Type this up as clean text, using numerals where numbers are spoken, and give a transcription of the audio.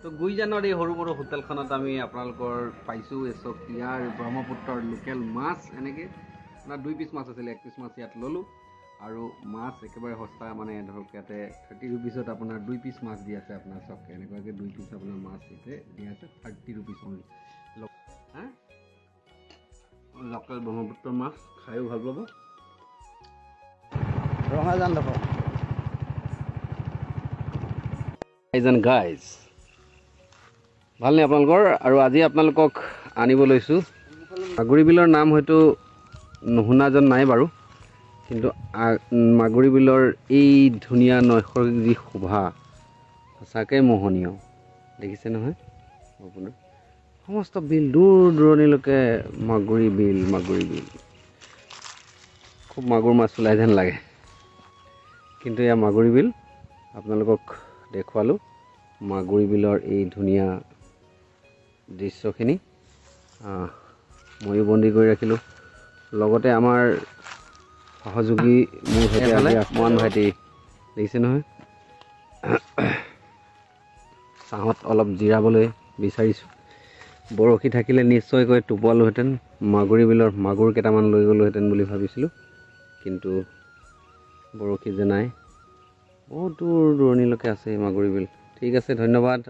তো গুইজানৰ এই সৰু সৰু হোটেলখনত আমি আপোনালোকৰ পাইছোঁ এচক ইয়াৰ ব্ৰহ্মপুত্ৰৰ লোকেল মাছ এনেকৈ আপোনাৰ 2 পিচ মাছ আছিলে 1 পিচ মাছ ইয়াত ল'লোঁ আৰু মাছ একেবাৰে সস্তা মানে ধৰক ইয়াতে 30 ৰুপিছত আপোনাৰ 2 পিচ মাছ দি আছে আপোনাৰ চক এনেকুৱাকৈ 2 পিচ আপোনাৰ মাছ ইয়াতে দি আছে 30 ৰুপিচ অনলি হা লোকেল ব্ৰহ্মপুত্ৰৰ মাছ খায়ো ভাল পাব ৰঙাজান দেখো গাইজ ভালনে আপোনালোকৰ আৰু আজি আপোনালোকক আনিব লৈছোঁ মাগুৰী বিলৰ নাম হয়তো নুশুনা যেন নাই বাৰু কিন্তু মাগুৰী বিলৰ এই ধুনীয়া নৈসৰ্গিক যি শোভা সঁচাকৈ মোহনীয় দেখিছে নহয় আপোনাৰ সমস্ত বিল দূৰ দূৰণিলৈকে মাগুৰী বিল খুব মাগুৰ মাছ ওলাই যেন লাগে কিন্তু এয়া মাগুৰী বিল আপোনালোকক দেখুৱালোঁ মাগুৰী বিলৰ এই ধুনীয়া দৃশ্যখিনি ময়ো বন্দী কৰি ৰাখিলোঁ লগতে আমাৰ সহযোগী মোৰ সৈতে মহান ভাইটি দেখিছে নহয় ছাঁত অলপ জিৰাবলৈ বিচাৰিছোঁ বৰশী থাকিলে নিশ্চয়কৈ টোপোৱালোহেঁতেন মাগুৰী বিলৰ মাগুৰ কেইটামান লৈ গ'লোহেঁতেন বুলি ভাবিছিলোঁ কিন্তু বৰশী যে নাই বহুত দূৰ দূৰণিলৈকে আছে এই মাগুৰী বিল ঠিক আছে ধন্যবাদ